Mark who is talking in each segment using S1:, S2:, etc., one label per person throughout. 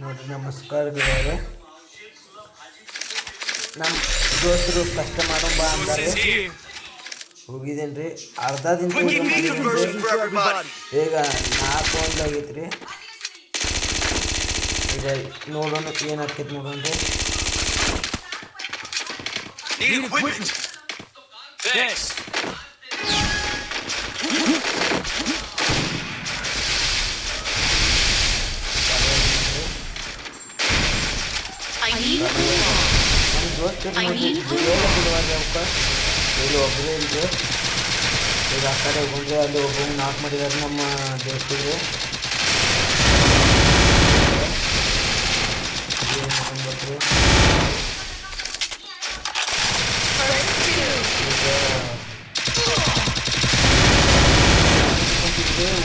S1: ನೋಡ್ರಿ ನಮಸ್ಕಾರ ಗೆಳೆಯರೆ. ನಮ್ಮ ದೋಸ್ತರು ಕಷ್ಟ ಮಾಡೋ ಬಾ ಅಂತಾರೆ, ಹೋಗಿದ್ದೇನೆ ರೀ. ಅರ್ಧ ದಿನ ಈಗ 4 ಆಗೈತ್ರಿ. ಈಗ ನೋಡೋಣ ಏನಾಗ್ತೈತಿ ನೋಡೋಣ ರೀ. ನಮ್ಮ ದೋಸ್ತರು ಬಿಡುವಾಗ ಇಲ್ಲಿ ಒಬ್ಬರೇ ಇಲ್ಲದೆ ಈಗ ಆ ಕಡೆ ಹೋಗ್ರೆ ಅಲ್ಲಿ ಒಬ್ಬರು ನಾಲ್ಕು ಮಾಡಿದಾರೆ ನಮ್ಮ ದೋಸ್ತರು.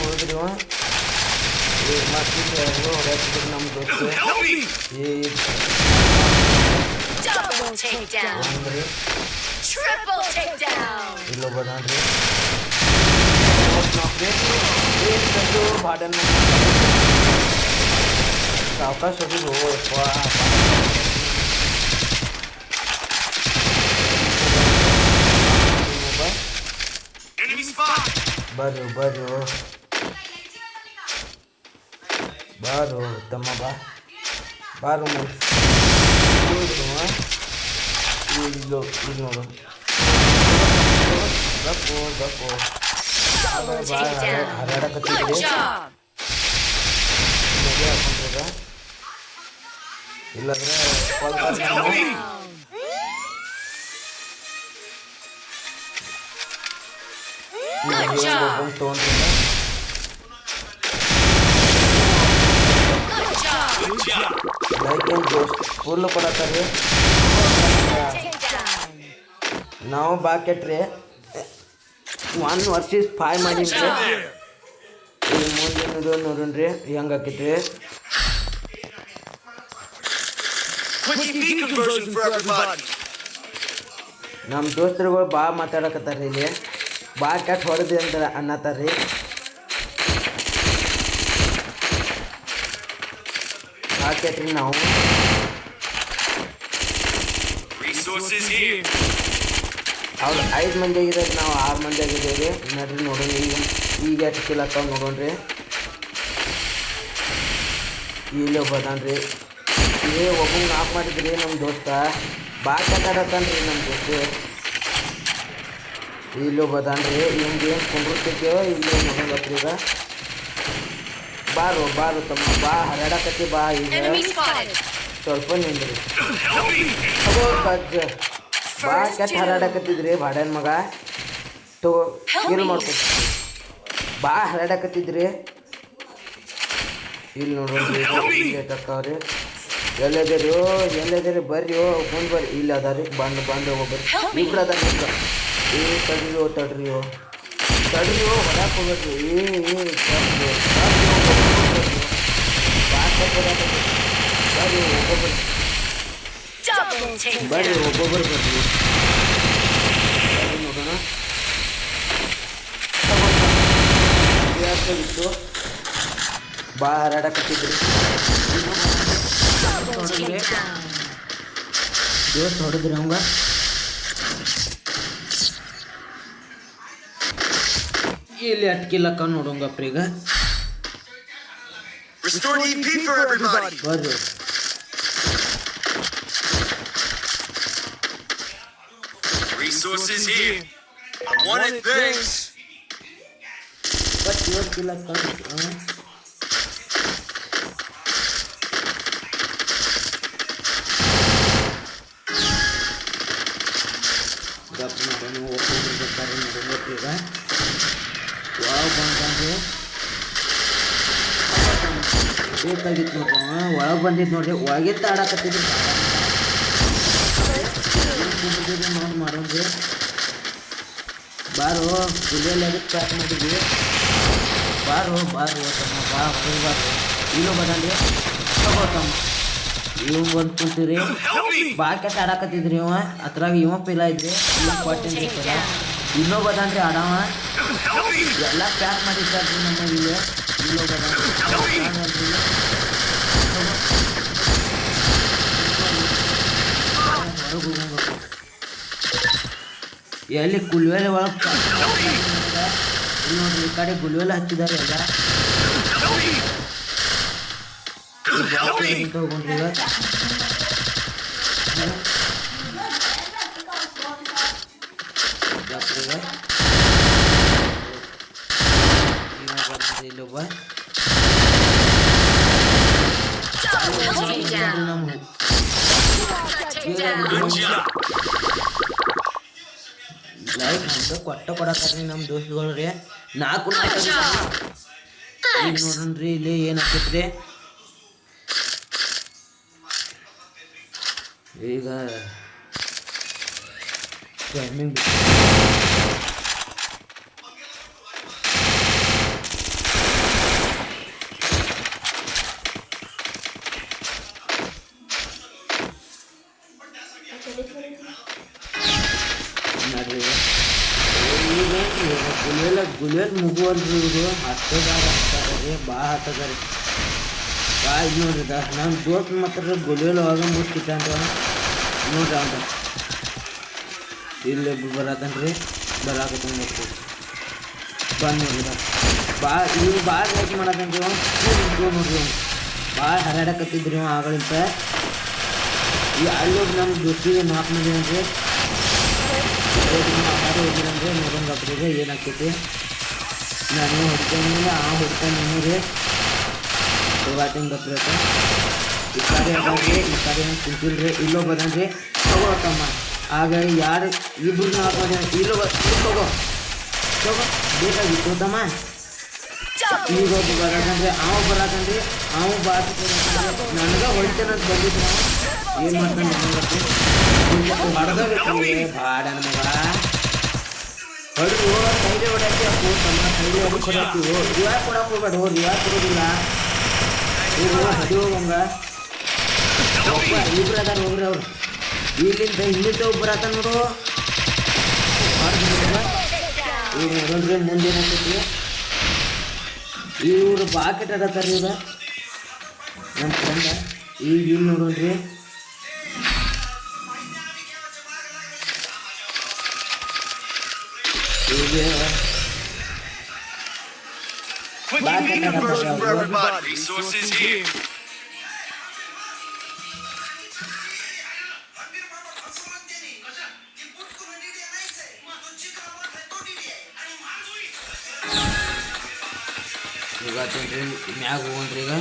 S1: ಹೋದ್ರಿ ಮತ್ತೆ ಹೊಡ್ಯಾತಿದ್ರು ನಮ್ಮ ದೋಸ್ತು. ಇಲ್ಲೊಬ್ಬದಾನ್ರಿ ಭಾಡನ್ನ ಸಾವಕಾಶ ಹೋಗಪ್ಪ. ಬರ್ರಿ ಬರ್ರಿ ಬಾರು ತಮ್ಮ ಬಾರು ಇಲ್ಲೋ ಇದು ನೋಡು ಗಪ್ಪು ಗಪ್ಪು ಹರಾಡಕತ್ತಿದ್ರಿ ಹಾಕೊಂಡ್ರ. ಇಲ್ಲಾಂದ್ರೆ ತೊಗೊಂಡ್ರಿ ಲೈಕ್ ಏನು ದೋಸ್ತ್ ಫುಲ್ ಕೊಡತ್ತಾರೆ. ನಾವು ಬಾ ಕೆಟ್ರಿ 1 ವರ್ಸಸ್ 5 ಮಾಡೀನಿ. ಈಗ ಮುಂದಿನದು ನೋಡೋಣ್ರಿ ಹೆಂಗೆ ಆಕೈತ್ರಿ. ನಮ್ಮ ದೋಸ್ತರುಗಳು ಬಾ ಮಾತಾಡಕತ್ತಾರ್ರಿ. ಇಲ್ಲಿ ಬಾ ಕೆಟ್ಟ ಹೊಡೆದಿ ಅಂತ ಅನ್ನತ್ತಾರ್ರಿ. ಹಾಕೈತ್ರಿ ನಾವು ಅವ್ರು 5 ಮಂದಿ ಆಗಿದ್ದಾರೆ, ನಾವು 6 ಮಂದಿ ಆಗಿದ್ದೇವೆ. ನೋಡ್ರಿ ನೋಡೋಣ ಈಗ ಎಷ್ಟು ಕಿಲ್ ಆಗ್ತಾವ ನೋಡೋಣ್ರಿ. ಇಲ್ಲಿ ಒಬ್ಬದಾನ್ರಿ. ಒಬ್ಬ 4 ಮಾಡಿದ್ರಿ ನಮ್ಮ ದೋಸ್ತ. ಬಾ ಕಟ್ಟಾಡತ್ತಾನ್ರಿ ನಮ್ಮ ದೋಸ್ತು. ಇಲ್ಲಿ ಒಬ್ಬದಾನ್ರಿ. ಹಿಂಗೆ ಏನು ಕುಂಡ್ರತೈತೇವ ಇಲ್ಲಿ ನೋಡೋಣತ್ರಿ. ಈಗ ಬಾರು ತಮ್ಮ ಬಾ ಹರಡಕತ್ತಿ ಬಾ. ಈಗ ಸ್ವಲ್ಪ ನಿಂದ್ರಿ ಬಾ ಕೆಟ್ಟ ಹರಾಡಕತ್ತಿದ್ರಿ ಭಾಡ್ಯಾನ ಮಗ ತಗೋ ಏನು ಮಾಡ್ಕೊತ ಬಾ ಹರಾಡಕತ್ತಿದ್ರಿ. ಇಲ್ಲಿ ನೋಡ್ರಿ ತಕ್ಕವ್ರಿ ಎಲ್ಲದಿರಿ ಬರ್ರಿ ಮುಂದೆ ಬರ್ರಿ. ಇಲ್ಲಿ ಅದಾರಿ ಬಂದು ಹೋಗ್ಬರ್ರಿ. ಇಬ್ರು ಅದಾರ ತಡ್ರಿ ಹೊಡಕ್ಕೆ ಹೋಗ್ಬೇಡ್ರಿ. ಬರ್ರಿ ಒಬ್ಬೊಬ್ಬರು ಬರ್ರಿ ನೋಡೋಣ. ಇತ್ತು ಬಾ ಹರಾಡಕತ್ತಿದ್ರಿ. ದೋಸ್ತ್ ಹೊಡೆದ್ರಿ ಅವಂಗ. ಇಲ್ಲಿ ಅಟ್ಕಿಲ್ಲಕ್ಕ ನೋಡೋಂಗಪ್ಪ. ಈಗ ಬರ್ರಿ
S2: resources here. I wanted things.
S1: But you feel like ಬೇಕಾಗಿತ್ತು ನೋಡ್ರಿ. ಒಳಗೆ ಬಂದಿದ್ದು ನೋಡ್ರಿ. ಒಳಗಿತ್ತ ಆಡಕತ್ತಿದ್ರಿ ನೋಡಿ ಮಾಡೋದ್ರಿ. ಬಾರು ಗುಡಿಯಲ್ಲಿ ಅದಕ್ಕೆ ಪ್ಯಾಕ್ ಮಾಡಿದ್ವಿ. ಬಾರು ತಮ್ಮ ಬಾ ಹೊರಗೆ ಬಾರು. ಇಲ್ಲೂ ಬದಲ್ರಿ ತಗೋತಮ್ಮ ಇವ್ ಬಂದು ಕುಂತೀರಿ. ಬಾ ಕೆಟ್ಟ ಆಡಕತ್ತಿದ್ರಿ. ಅದ್ರಾಗ ಪಿಲ ಇದ್ರಿ. ಇವ್ ಕೊಟ್ಟಿನ್ರಿ ಪಿಲ. ಇನ್ನೊಬ್ಬ ಅದಾನ್ರಿ ಆಡವ. ಎಲ್ಲ ಪ್ಯಾಕ್ ಮಾಡಿದ್ದಾರ್ರಿ ನಮ್ಮ ಇಲ್ಲಿ. ಇನ್ನೊಬ್ಬ ಎಲ್ಲಿ ಗುಲ್ವೆಲೆ ಒಳಗೆ ನೋಡ್ರಿ ಈ ಕಡೆ ಗುಲ್ವೆಲೆ ಹಚ್ಚಿದ್ದಾರೆ ಎಲ್ಲ ತಗೊಂಡ್ರಿ ಈಗ ಇಲ್ಲೊಬ್ಬ ಲೈಕ್ ನಮ್ದು ಕೊಡಕ್ರಿ ನಮ್ಮ ದೋಸ್ತುಗಳು ರೀ 4 ಈಗ ನೋಡ್ರಿ ಇಲ್ಲಿ ಏನಾಗ್ತೈತ್ರಿ ಈಗ ಟೈಮಿಂಗ್ ಗುಲೇಲ್ ಮುಗುವಲ್ರಿ ಇವರು ಹತ್ತದಾರ ಅಂತಾರೆ ರೀ ಭಾಳ ಹತ್ತದಾರಿ ಭಾಳ ಇದು ನೋಡ್ರಿ ನಮ್ಮ ದೋಸ್ತ್ ಮಾತ್ರ ಗುಲೇಲ್ ಒಳಗೆ ಮುಚ್ಚಿಟ್ಟಾನ್ರಿ ನೋಡ್ರಿ ಅಂತ ಇಲ್ಲಿ ಬರತ್ತನ್ರಿ ಬರಾಕತ್ತಂದು ನೋಡ್ರಿ ಬಂದು ನೋಡ್ರಿ ಭಾಳ ಇವು ಭಾಳ ಲೈಕ್ ಮಾಡತ್ತನ್ರಿ ನೋಡ್ರಿ ಭಾಳ ಹರಡಕತ್ತಿದ್ರಿ ಆಗಳಿಂತ ಈ ಅಲ್ಲಿ ನಮ್ಮ ದೋಸ್ತಿಗೆ 4 ಮಂದಿ ಅಂದ್ರೆ ಹೋಗಿರಂದ್ರೆ ನೋಡೋಂಗಪ್ರಿಗೆ ಏನಾಗ್ತೈತಿ ನಾನು ಹೊಡ್ತೇನೆ ಹೊಡ್ತಾನೆ ರೀ ಹೋಗಾಟಂಗಪ್ರಿ ಈ ಕಡೆ ಕುಂತಿಲ್ರಿ ಇಲ್ಲೋ ಬದನ್ರಿ ತಗೋತಮ್ಮ ಆಗ ಯಾರು ಇಬ್ರು 4 ಮಂದಿ ಇಲ್ಲೋ ತಗೋ ಬೇಕಾಗಿತ್ತು ತಮ್ಮ ಈಗ ಬರಕಂದ್ರೆ ಬರಕಂದ್ರಿ ನನಗೆ ಹೊಡಿತೇನಂತ ಬಂದಿದ್ರು ಏನು ಮಾಡ್ತಾನೆ ಹೊಡೆದೋಗ್ರಿ ಬಾಡನ ಮಗ ಹೊಡೆದು ಕೈಲಿ ಹೊಡ್ಯಾಕಿ ತಮ್ಮ ಕೈಲಿ ಹೊಡಿ ಕೊಡಾಕ್ತೀವಿ ರಿವಾ ಕೊಡಕ್ಕೆ ಹೋಗ್ಬೇಡ ರಿವಾ ಕೊಡೋದಿಲ್ಲ ಇವರು ಹಡಿ ಹೋಗಂಗ ಇಬ್ರು ಅದಾರ ಹೋಗ್ರಿ ಅವ್ರು ಇಲ್ಲಿಂದ ಒಬ್ಬರು ಆತ ನೋಡು ಇವ್ರು ನೋಡ್ರಿ ಮುಂದೆ ಏನಾಗ್ತೈತಿ ಇವ್ರು ಬಾಕೆಟ್ ಆಡತ್ತಾರ ಈಗ ನಮ್ಮ ಫ್ರೆಂಡ ಈಗ ಇಲ್ಲಿ ನೋಡೋಣ್ರಿ
S2: Resources here.
S1: ಈಗ ಮ್ಯಾಗ ಹೋಗನ್ರಿ ಈಗ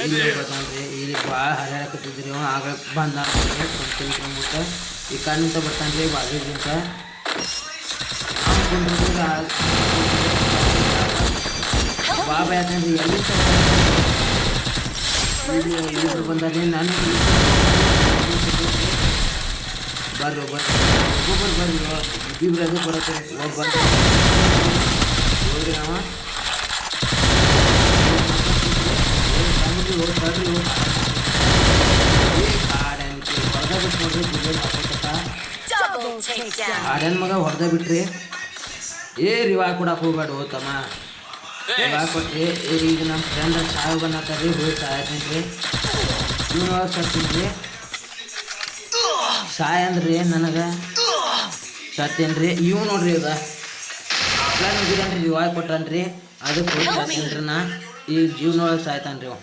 S1: ಇಲ್ಲಿ ಬರ್ತಾನ್ರಿ ಇಲ್ಲಿ ಭಾಳ ಹರಿಯಾಕತ್ತಿದ್ರಿ ಆಗ ಬಂದ ಮುಟ್ಟ ಈ ಕಣ್ಣಿಂದ ಬರ್ತಾನ್ರಿ ಬಾಜುಗಿಂತ ಬಾಬಾ ಯಾಕಂದ್ರೆ ಎಲ್ಲಿಂದ ಇಲ್ಲಿಂದ ಬಂದಾರೆ ನಾನು ಬರ್ರಿ ಒಬ್ಬೊಬ್ಬರು ಬರ್ರಿ ಇಬ್ರು ಅದು ಬರುತ್ತೆ ಒಬ್ಬ ಹೋಗ್ರಿ ನಾವ ಹಾಡನ್ ಮಗ ಹೊಡೆದ ಬಿಟ್ರಿ ರಿವಾ ಕೊಡಕ್ಕೆ ಹೋಗ್ಬೇಡ ತಮ್ಮ ರಿವಾ ಕೊಟ್ರಿ ಈಗ ನಮ್ಮ ಫ್ರೆಂಡ್ ಸಾವು ಬಂದಾತಾರ್ರಿ ಹೋಗಿ ಸಾಯತ್ರಿ ಇವ್ನು ಸತ್ತೀನ್ರಿ ಸಾಯ ಅಂದ್ರಿ ನನಗೆ ಸತ್ತೇನ್ರಿ ಇವ್ ನೋಡ್ರಿ ಈಗ ಪ್ಲಾನ್ ಹೋಗಿದನ್ರಿ ರಿವಾ ಕೊಟ್ಟನ್ರಿ ಅದಕ್ಕೆ ಹೋಗಿ ಸಾಯ್ತೇನ್ರಿ ನಾ ಈ ಜೀವನೊಳಗೆ ಸಾಯ್ತಾನ್ರಿ ಇವ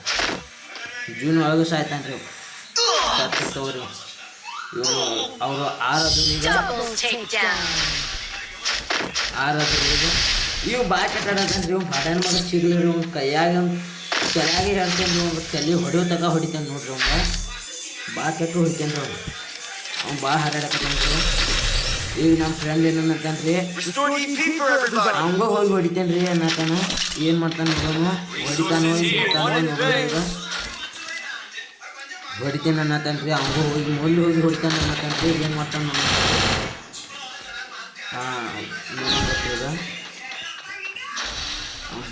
S1: ಜೀವನೊಳಗೆ ಸಾಯ್ತಾನ್ರಿ ಇವ್ ಸತ್ತು ತಗೋರಿ ಇವನು ಅವರು ಆರದು ಈಗ ಇವು ಬಾಯಿ ಕಟ್ಟಾಡಕಂದ್ರಿ ಇವ್ ಬಾಡನ ಮಗ ಸಿಗ್ಲಿರಿ ಇವ್ ಕೈಯಾಗ ತಲೆಯಾಗೆ ಹೇಳ್ತೇನೆ ರೀ ತಲೆ ಹೊಡೆಯೋ ತಗ ಹೊಡಿತಾನೆ ನೋಡ್ರಿ ಅವಂಗ ಭಾಳ ಕೆಟ್ಟು ಹೊಡಿತೇನೆ ರೀ ಅವ್ನು ಭಾಳ ಹಾರಾಡಕತ್ತನ್ರಿ ಈಗ ನಮ್ಮ ಫ್ರೆಂಡ್ ಏನಂತಾನ್ರಿ ಅವಂಗ ಹೋಗಿ ಹೊಡಿತೇನೆ ರೀ ಅನ್ನತಾನ ಏನು ಮಾಡ್ತಾನೆ ಅವನು ಹೊಡಿತಾನೋ ಈಗ ಹೊಡಿತೇನೆ ಅನ್ನತಾನ್ರಿ ಅವಂಗ ಹೋಗಿ ಮೊಲ್ಲಿ ಹೋಗಿ ಹೊಡಿತಾನೆ ಅನ್ನತಾನ್ರಿ ಏನು ಮಾಡ್ತಾನೆ ಈಗ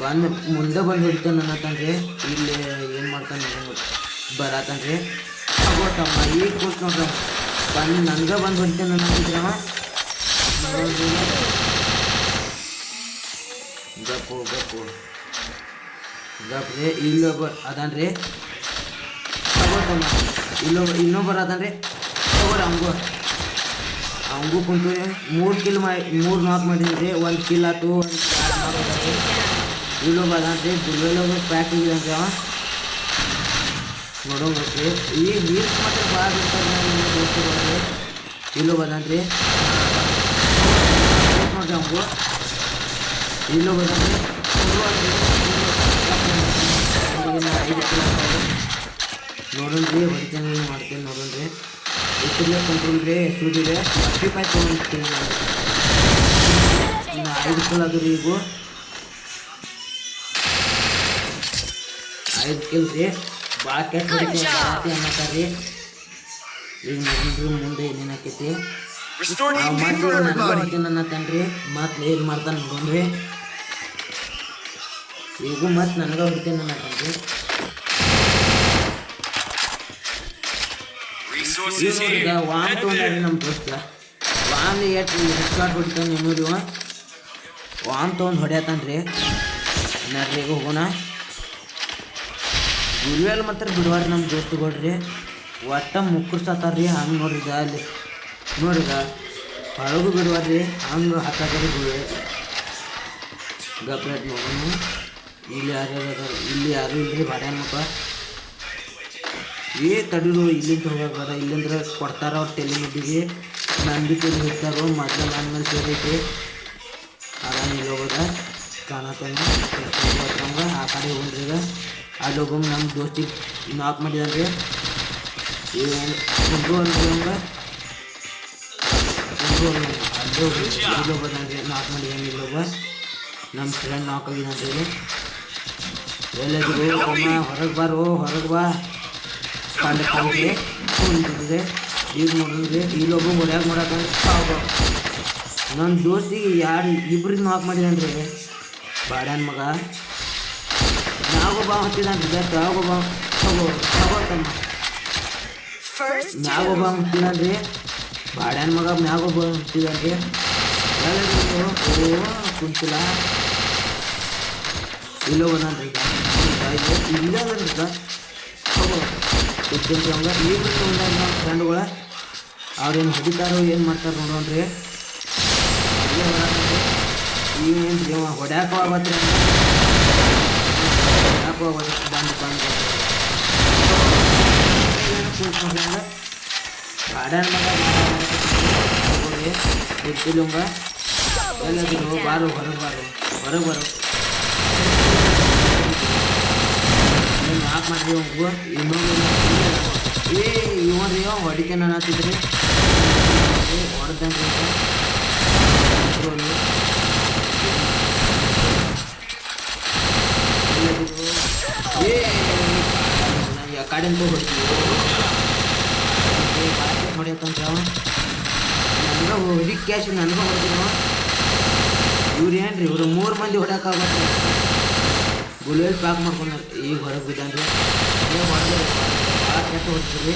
S1: ಬಂದು ಮುಂದೆ ಬಂದು ಹೊಡಿತಾನೆ ಅನ್ನತಾನ್ರಿ ಇಲ್ಲಿ ಏನು ಮಾಡ್ತಾನೆ ಬರತಾನ್ರಿ ತಮ್ಮ ಈಗ ಕೂತ್ ನೋಡ್ರಿ ಬಂದು ನನಗೆ ಬಂದು ಹೊಡಿತಾನೆ ಅನ್ನತಿದ್ರವ ಗಪ್ಪು ರೀ ಇಲ್ಲೊಬ್ಬ ಅದಾನ್ರಿ ತಗೋತಮ್ಮ ಇನ್ನೊಬ್ಬರು ಅದಾನ್ರಿ ತಗೋರಿ ಅವಂಗು ಅವಂಗೂ ಕುಂತು 3 ನಾಕ್ ಮಾಡಿದ್ರಿ 1 ಕಿಲ್ ಆತು 1 ಮಾಡಿದ್ರಿ ಇಲ್ಲೋ ಬದಾನ್ರಿ ಗುಲ್ವೆಲ್ಲೋಗ ಪ್ಯಾಕ್ ಇದಂತೆ ಅವ ನೋಡೋಗ್ರಿ ಈ ವೀಲ್ಸ್ ಮಾತ್ರ ಭಾಳ ಬಿಡ್ತಾರೆ ನಿಮ್ಮ ದೋಸ್ತುಗಳಿಗೆ ಇಲ್ಲೋ ಬದಾನ್ರಿ ನೋಡ್ರಿ ಅವಂಗೂ ಇಲ್ಲೋ ಬದಾನ್ರಿ 5 ಕಿಲ್ ನೋಡೋಣ್ರಿ ಹೊಡಿತೇನೆ ಮಾಡ್ತೇನೆ ನೋಡೋಣ್ರಿ ಇಷ್ಟಲ್ಲೇ ಕಂಟ್ರೋಲ್ ರೀ ಎಷ್ಟುದಿದೆ 35 ತೊಗೊಂಡ್ತೀನಿ ಇನ್ನು 5 ಕಿಲ್ ಅದು ರೀ ಈಗ 5 ಕಿಲ್ ರೀ ಭಾಳ ಕೆಟ್ಟ ಹೊಡಿತೇನೆ ಅನ್ನತ್ತಾರ್ರಿ ಈಗ ನೋಡ್ರಿ ಮುಂದೆ ಏನೇನು ಆಕೈತಿ ಮತ್ತೆ ನನಗೆ ಹೊಡಿತೀನಿ ಅನ್ನತ್ತಾನ್ರಿ ಮತ್ತೆ ಏನು ಮಾಡ್ತಾನೆ ನೋಡೋಣ್ರಿ ಈಗ ಮತ್ತೆ ನನಗೆ ಹೊಡಿತೀನಿ ಅನ್ನತ್ತಾನ್ರಿ ಈಗ ವಾಮ್ ತೊಗೊಂಡ್ರಿ ನಮ್ಮ ದೋಸ್ತ ವಾಮ್ ಎಷ್ಟು ಶಾಟ್ ಹೊಡಿತಾನೆ ನೋಡಿ ವಾಮ್ ತೊಗೊಂಡು ಹೊಡ್ಯಾತಾನ್ರಿ ನೋಡ್ರಿ ಈಗ ಹೋಗೋಣ ಗುರುವೆಲ್ ಮಾತ್ರ ಬಿಡುವಾರಿ ನಮ್ಮ ದೋಸ್ತುಗಳ್ರಿ ಒಟ್ಟ ಮುಕ್ಕರ್ಸತ್ತಾರ್ರಿ ಹಂಗೆ ನೋಡ್ರಿದ ಅಲ್ಲಿ ನೋಡ್ರಿದ ಹೊಳಗು ಬಿಡುವಾರ್ರಿ ಹಂಗೆ ಹಾಕಾದ್ರಿ ಗುರುವೆ ಗಪ್ರೇಟ್ ನೋಡೋಣ ಇಲ್ಲಿ ಯಾರು ಇಲ್ರಿ ಬಾಡ್ಯಾನ ಮಕ್ಕ ತಡೀರು ಇಲ್ಲಿಂದ ಹೋಗ್ಬೇಡ ಇಲ್ಲಿಂದ್ರೆ ಕೊಡ್ತಾರ ಅವ್ರು ತಲೆ ಮುದ್ದಿಗೆ ನಂಬಿ ತಲೆ ಹಿಡ್ತಾರೋ ಮೊದಲು ನನ್ನ ಮೇಲೆ ಸೇರೈತಿ ಆರಾಮ ಇಲ್ಲಿ ಹೋಗೋದ ಕಾಣತ್ತಂಗ ಆ ಕಡೆ ಹೋಗ್ರಿ ಈಗ ಅಲ್ಲಿ ಹೋಗಂಗೆ ನಮ್ಮ ದೋಸ್ತಿಗೆ ನಾಕ್ ಮಾಡಿದಾನ್ರಿ ಕುಂಡ್ರು ಅಲ್ರಿ ಹಂಗೆ ಕುಂಡ್ರು ಅಲ್ಲಿ ಹೋಗೋದನ್ರಿ ನಾಕ್ ಮಾಡಿದಂಗೆ ಇಲ್ಲಿ ಹೋಗ ನಮ್ಮ ಫ್ರೆಂಡ್ ನಾಕ್ ಆಗಿದ್ದಾನ್ರಿ ಎಲ್ಲದಿರು ಹೊರಗೆ ಬಾರೋ ಹೊರಗೆ ಬಾ ಕಂಡು ಕುಂತಿದ್ರೆ ಈಗ ನೋಡಿದ್ರೆ ಇಲ್ಲೊಬ್ಬ ಹೊಡ್ಯಾಗ ಮಾಡಕ್ಕೆ ನನ್ನ ದೋಸ್ತಿಗೆ ಇಬ್ರಿಗೆ ನಾಕ್ ಮಾಡಿದಾನ್ರಿ ಬಾಡ್ಯಾನ ಮಗ ಮ್ಯಾಗೊಬ್ಬ ಹತ್ತಿದಾನ್ರಿ ಕೆಳಗೊಬ್ಬ ತಗೋತಮ್ಮ ಮ್ಯಾಗೊಬ್ಬ ಹತ್ತಿದಾನ್ರಿ ಬಾಡ್ಯಾನ ಮಗ ಮ್ಯಾಗೊಬ್ಬ ಹತ್ತಿದಾನ್ರಿ ಕುಂತಿಲ್ಲ ಇಲ್ಲೋ ಬಂದಾನ್ರಿ ಇಲ್ಲ ಬಂದ್ರಿ ಇದ್ದಂತೆ ಅವಂಗ ಈಗ ತೊಗೊಂಡಾಗ ನಮ್ಮ ಫ್ರೆಂಡ್ಗಳ ಅವ್ರೇನು ಹೊಡಿತಾರೋ ಏನು ಮಾಡ್ತಾರೆ ನೋಡೋಣ್ರಿ ಈಗೇನು ಅವ ಹೊಡ್ಯಾಕ ಆಗತ್ರಿ ಹೊಡ್ಯಾಕ ಆಗತ್ತೆ ಬಂದು ಕುಂತ್ಕೊಂಡ್ರಿ ಹಂಗೆ ಬಾಡ್ಯಾನ ಮಗ ಗೊತ್ತಿಲ್ಲಂಗ ಎಲ್ಲದಿರು ಬಾರು ಹೊರಗೆ ಬಾರು ನಾಲ್ಕು ಮಾಡ್ರಿ ಹೋಗುವ ಇನ್ನೊಂದು ಇವನ್ರಿ ಹೊಡಿತೇನೆ ಅನ್ನತ್ತಿದ್ರಿ ಹೊಡೆದಂಗೆ ಕಡೆಂತ ಹೊಡ್ತೀವಿ ಹೊಡಿಯತ್ತಂತ ನನಗೆ ಹೊಡಿ ಕ್ಯಾಶ್ ನನಗೆ ಹೊಡ್ತೀವಿ ಇವ್ರು ಏನ್ರಿ ಇವರು 3 ಮಂದಿ ಹೊಡ್ಯಾಕಾಗತ್ತೆ ಗುಲ್ವೆಲ್ ಪ್ಯಾಕ್ ಮಾಡ್ಕೊಂಡ್ರಿ ಈಗ ಹೊರಗೆ ಬಿದ್ದಾನ್ರಿ ಹೊಡೆದು ಭಾಳ ಕೆಟ್ಟ ಹೊಡ್ತೀರಿ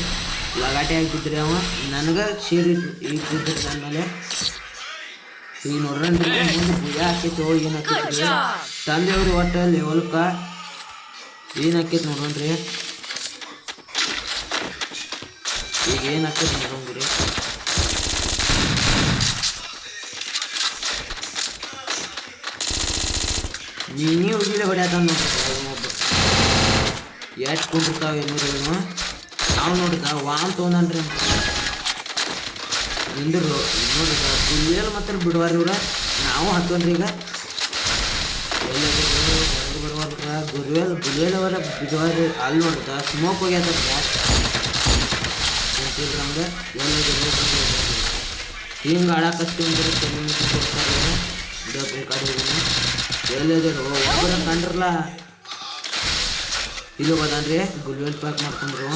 S1: ಲಗಾಟೆ ಆಗಿದ್ರಿ ಅವ ನನಗೆ ಸೇರಿದ್ರು ಈಗ ಬಿದ್ದಿರಿ ನನ್ನ ಮೇಲೆ ಈಗ ನೋಡ್ರಿ ಮುಂದೆ ಭುಜ ಹಾಕೈತಿ ಏನು ಹಾಕೈತ್ರಿ ತಂದೆಯವ್ರಿ ಒಟ್ಟು ಲೆವೆಲ್ಕ ಏನು ಹಾಕೈತಿ ನೋಡ್ರಿ ಈಗ ಏನು ಹಾಕೈತಿ ನೋಡ್ರಿ ನೀವು ಇಲ್ಲೇ ಹೊಡ್ಯಾತ ನೋಡ್ರಿ ಒಬ್ಬ ಎಷ್ಟು ಕುಂಡಿರ್ತಾವೆ ನೋಡ್ರಿ ನಾವು ನೋಡಿದ ವಾಮ್ ತೊಗೊಂಡ್ರಿ ಅಂತ ನಿಂದ್ರು ನೋಡ್ರಿ ಗುಲ್ವೆಲ್ ಮಾತ್ರ ಬಿಡುವಾರಿ ಇವ್ರ ನಾವು ಹತ್ತೋನ್ರಿ ಈಗ ಬರ್ಬಾರ್ದ ಗುಲ್ವೆಲ್ ಅವರ ಬಿಡುವಾರಿ ಅಲ್ಲಿ ನೋಡ್ದ ಸ್ಮೋಕ್ ಹೋಗ್ಯಾದ ಅಂತಿಲ್ರಿ ಹಂಗೆ ಹಿಂಗೆ ಆಡಾಕತ್ತಿ ಅಂದ್ರೆ ತೆಲಿ ಕೊಡ್ತಾರೆ ಡಬ್ಬಿ ಕಡೆ ಎಲ್ಲದಿರು ಒಬ್ಬರ ಕಂಡ್ರಲ್ಲ ಇಲ್ಲೂ ಬದಾನ್ರಿ ಗುಲ್ವೆಲ್ ಪ್ಯಾಕ್ ಮಾಡ್ಕೊಂಡ್ರು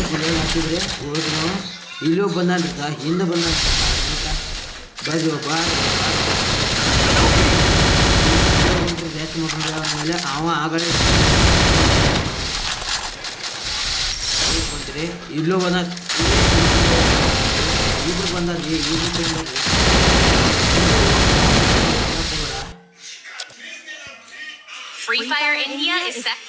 S1: ಗುಲ್ವೆಲ್ ಹಾಕಿದ್ರಿ ಹೋದ್ರಿ ನಾವು ಇಲ್ಲೂ ಬಂದಾನ್ರಿ ಹಿಂದೆ ಬಂದ ಬರ್ರಿ ಒಬ್ಬ ಜಾಸ್ತಿ ಮಾಡ್ಕೊಂಡ್ರಿ ಆಮೇಲೆ ಅವ ಆಗಡೆ ಬಂದ್ರಿ ಇಲ್ಲೂ ಬಂದ ಇಬ್ರು ಬಂದಾರ್ರಿ ಇಬ್ರು ತೊಗೊಂಡ್ರಿ
S3: Free Fire India is set.